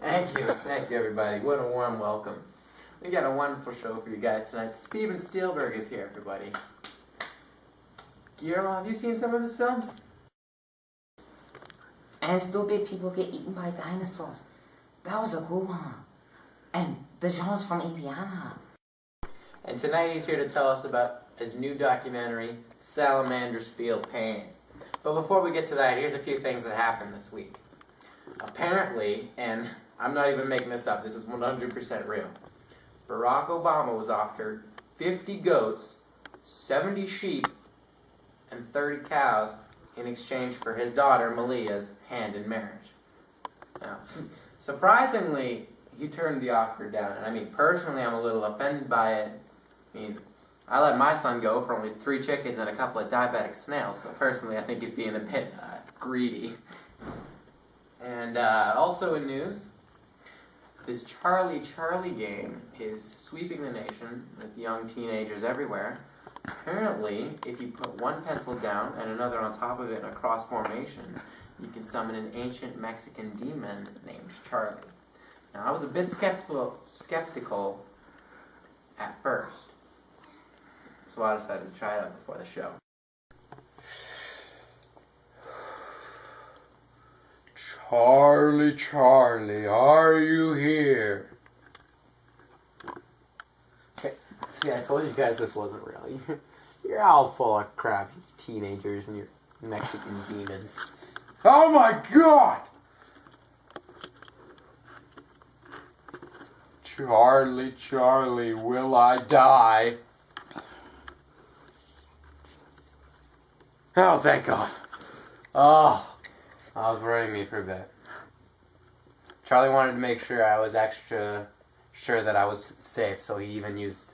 Thank you everybody. What a warm welcome. We got a wonderful show for you guys tonight. Steven Spielberg is here, everybody. Guillermo, have you seen some of his films? And stupid people get eaten by dinosaurs. That was a good one. And the Jones from Indiana. And tonight he's here to tell us about his new documentary, Salamanders Feel Pain. But before we get to that, here's a few things that happened this week. Apparently, and I'm not even making this up, this is 100% real, Barack Obama was offered 50 goats, 70 sheep, and 30 cows in exchange for his daughter Malia's hand in marriage. Now, surprisingly, he turned the offer down. And I mean, personally, I'm a little offended by it. I mean, I let my son go for only 3 chickens and a couple of diabetic snails. So personally, I think he's being a bit greedy. And also in news, this Charlie Charlie game is sweeping the nation with young teenagers everywhere. Apparently, if you put one pencil down and another on top of it in a cross formation, you can summon an ancient Mexican demon named Charlie. Now, I was a bit skeptical at first, so I decided to try it out before the show. Charlie, Charlie, are you here? See, I told you guys this wasn't real. You're all full of crap, you teenagers and your Mexican demons. Oh my God! Charlie, Charlie, will I die? Oh, thank God. Oh, that was worrying me for a bit. Charlie wanted to make sure I was extra sure that I was safe, so he even used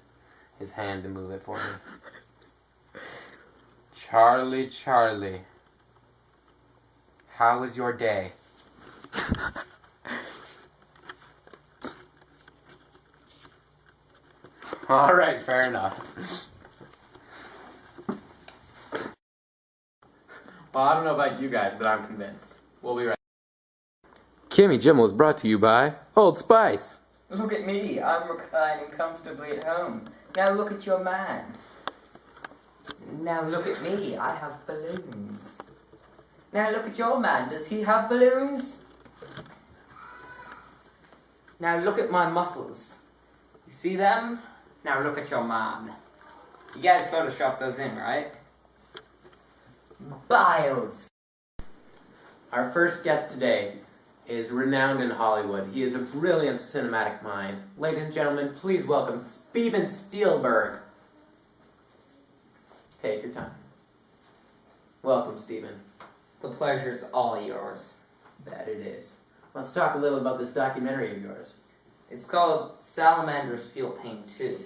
his hand to move it for me. Charlie, Charlie, how was your day? Alright, fair enough. Well, I don't know about you guys, but I'm convinced. We'll be right back. Kimmy Jimmel is brought to you by Old Spice. Look at me, I'm reclining comfortably at home. Now look at your man. Now look at me, I have balloons. Now look at your man, does he have balloons? Now look at my muscles. You see them? Now look at your man. You guys photoshopped those in, right? Bios. Our first guest today is renowned in Hollywood. He is a brilliant cinematic mind. Ladies and gentlemen, please welcome Steven Spielberg. Take your time. Welcome, Steven. The pleasure's all yours. That it is. Let's talk a little about this documentary of yours. It's called Salamanders Feel Pain Too,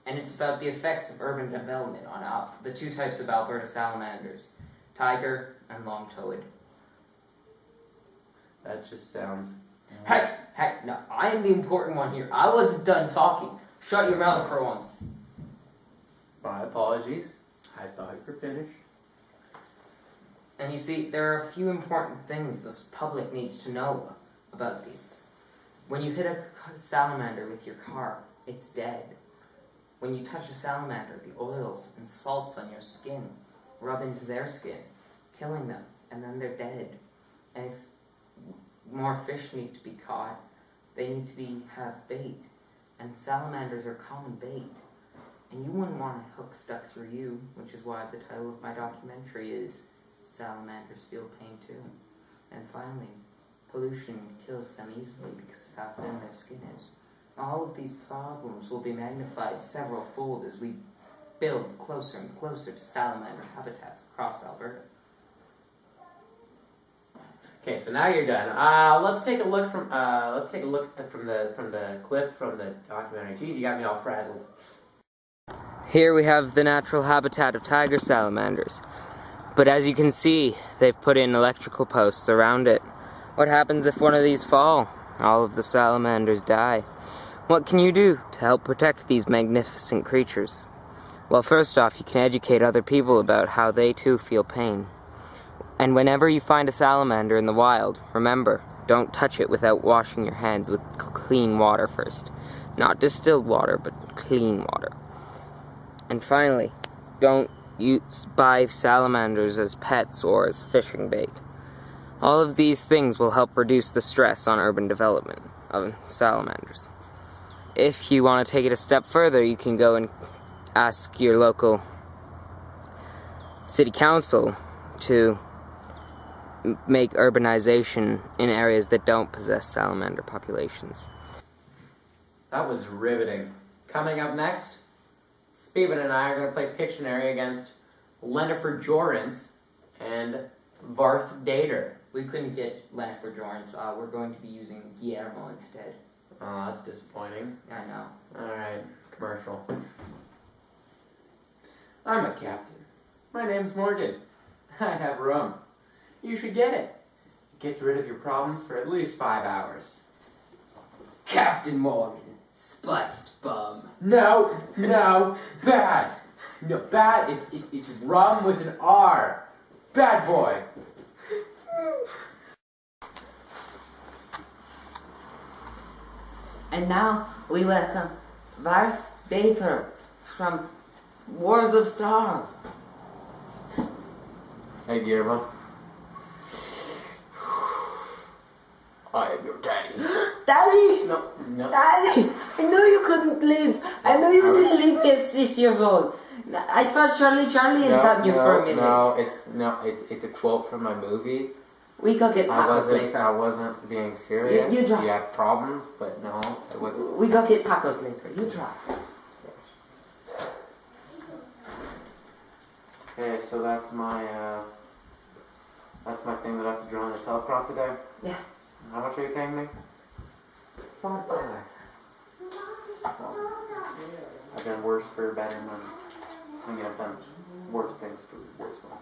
and it's about the effects of urban development on the 2 types of Alberta salamanders, tiger and long-toed. That just sounds... Hey, no, I am the important one here. I wasn't done talking. Shut your mouth for once. My apologies. I thought you were finished. And you see, there are a few important things the public needs to know about these. When you hit a salamander with your car, it's dead. When you touch a salamander, the oils and salts on your skin rub into their skin, killing them, and then they're dead. And if more fish need to be caught, they need to have bait. And salamanders are common bait. And you wouldn't want a hook stuck through you, which is why the title of my documentary is Salamanders Feel Pain Too. And finally, pollution kills them easily because of how thin their skin is. All of these problems will be magnified several-fold as we build closer and closer to salamander habitats across Alberta. Okay, so now you're done. Let's take a look from the clip from the documentary. Jeez, you got me all frazzled. Here we have the natural habitat of tiger salamanders. But as you can see, they've put in electrical posts around it. What happens if one of these fall? All of the salamanders die. What can you do to help protect these magnificent creatures? Well, first off, you can educate other people about how they too feel pain. And whenever you find a salamander in the wild, remember, don't touch it without washing your hands with clean water first. Not distilled water, but clean water. And finally, don't buy salamanders as pets or as fishing bait. All of these things will help reduce the stress on urban development of salamanders. If you want to take it a step further, you can go and ask your local city council to make urbanization in areas that don't possess salamander populations. That was riveting. Coming up next, Steven and I are going to play Pictionary against Lennifer Jorans and Varth Dater. We couldn't get Lennifer Jorans, we're going to be using Guillermo instead. Oh, that's disappointing. I know. Alright, commercial. I'm a captain. My name's Morgan. I have rum. You should get it. It gets rid of your problems for at least 5 hours. Captain Morgan, spiced bum. No, bad. No, bad, it's rum with an R. Bad boy. And now we welcome Varth Dater from Wars of Star. Hey, Guillermo. I am your daddy. Daddy! No. Daddy! I knew you couldn't leave. I knew you didn't leave me at 6 years old. I thought Charlie has gotten you for a minute. It's a quote from my movie. We go get tacos later. I wasn't being serious. You try. You had problems, but no, it wasn't. We go get tacos later. You try. Okay, so that's my thing that I have to draw on the teleprompter there. Yeah. How much are you paying me? $4. I've done worse for better money. I mean, I've done worse things for worse money.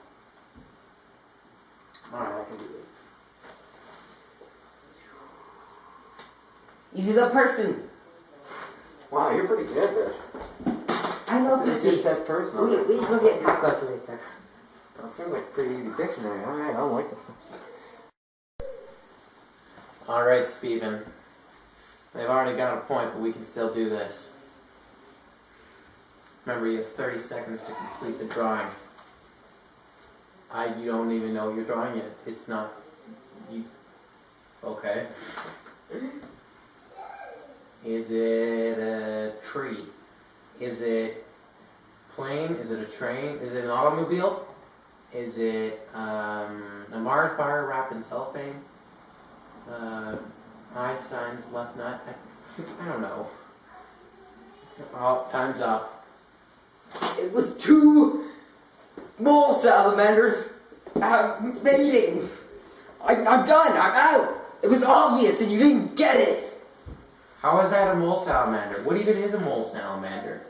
Alright, I can do this. Easy the person. Wow, you're pretty good at this. I know It just says personal. We go get tacos later. That seems like a pretty easy dictionary. Alright, I like it. Alright, Steven. They've already got a point, but we can still do this. Remember, you have 30 seconds to complete the drawing. You don't even know you're drawing yet. It's not... You... Okay. Is it a tree? Is it plane? Is it a train? Is it an automobile? Is it a Mars bar wrapped in cellophane? Einstein's left nut? I don't know. Oh, time's up. It was 2 mole salamanders mating. I'm done. I'm out. It was obvious and you didn't get it. How is that a mole salamander? What even is a mole salamander?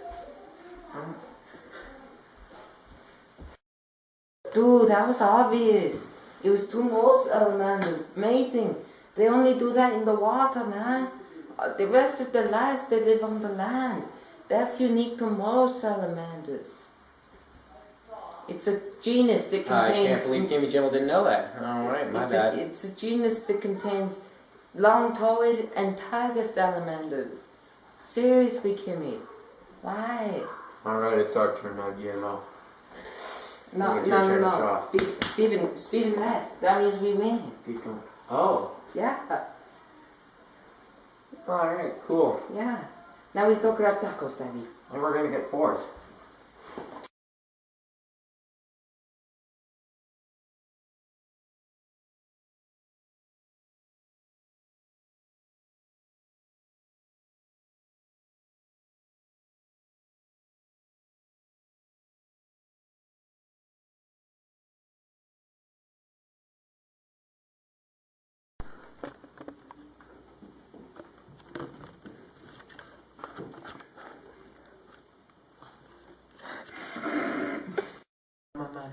Dude, that was obvious. It was 2 mole salamanders mating. They only do that in the water, man. The rest of their lives, they live on the land. That's unique to mole salamanders. It's a genus that contains... I can't believe Kimmy Jimmel didn't know that. Alright, my bad. It's a genus that contains long-toed and tiger salamanders. Seriously, Kimmy. Why? Alright, it's our turn now, Guillermo. No. Steven left. That means we win. Keep going. Oh. Yeah. Alright, cool. Yeah. Now we go grab tacos, Daddy. And we're gonna get forced.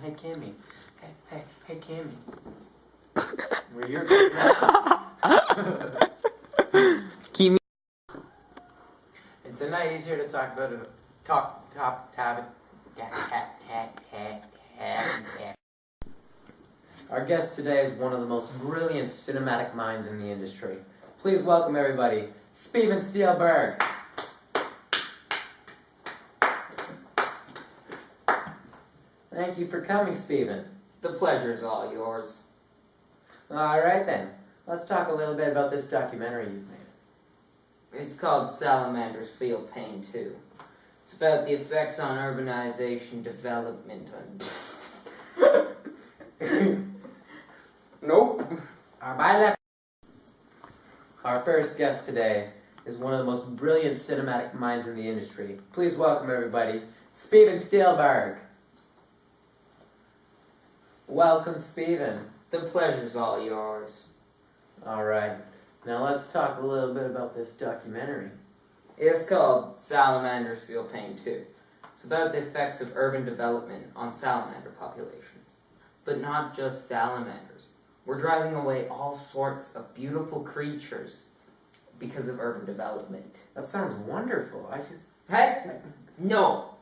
Hey, Kimmy. Hey, Kimmy. Where you're going Kimmy. And tonight he's here to talk about Our guest today is one of the most brilliant cinematic minds in the industry. Please welcome everybody, Steven Spielberg. Thank you for coming, Steven. The pleasure's all yours. Alright then, let's talk a little bit about this documentary you've made. It's called Salamanders Feel Pain Too. It's about the effects on urbanization development on... Nope. Our first guest today is one of the most brilliant cinematic minds in the industry. Please welcome everybody, Steven Spielberg. Welcome, Steven. The pleasure's all yours. Alright, now let's talk a little bit about this documentary. It's called Salamanders Feel Pain Too. It's about the effects of urban development on salamander populations. But not just salamanders. We're driving away all sorts of beautiful creatures because of urban development. That sounds wonderful. Hey! No!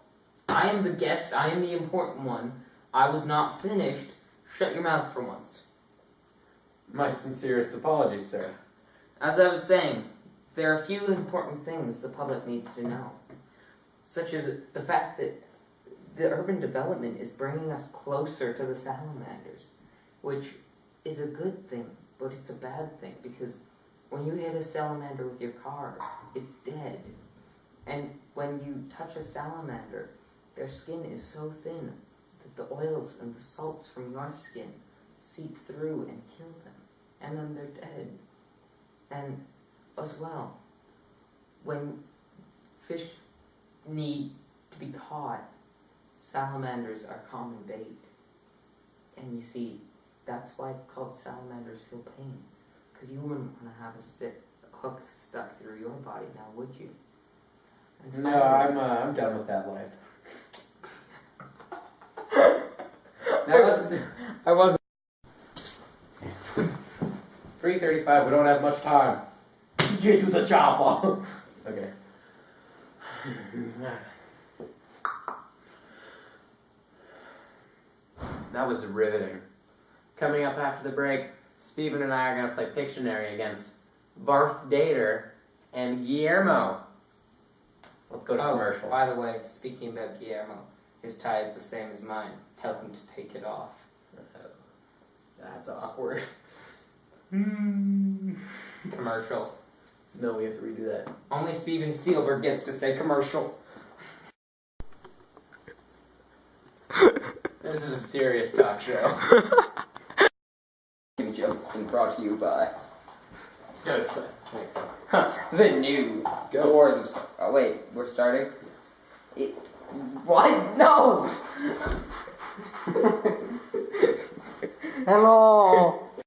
I am the guest. I am the important one. I was not finished. Shut your mouth for once. My sincerest apologies, sir. As I was saying, there are a few important things the public needs to know, such as the fact that the urban development is bringing us closer to the salamanders, which is a good thing, but it's a bad thing, because when you hit a salamander with your car, it's dead. And when you touch a salamander, their skin is so thin that the oils and the salts from your skin seep through and kill them, and then they're dead. And as well, when fish need to be caught, salamanders are common bait. And you see, that's why it's called Salamanders Feel Pain. Because you wouldn't want to have a hook stuck through your body now, would you? And No, I'm done with that life. I wasn't. 3:35. We don't have much time. Get to the chopper. Okay. That was riveting. Coming up after the break, Steven and I are going to play Pictionary against Varth Dater and Guillermo. Let's go to commercial. By the way, speaking about Guillermo, his tie is the same as mine. Tell him to take it off. That's awkward. Commercial. No, we have to redo that. Only Steven Spielberg gets to say commercial. This is a serious talk show. Kimmy Jimmel has been brought to you by... Notice this. the new Go. Wars of... Oh wait, we're starting? What? No! Hello!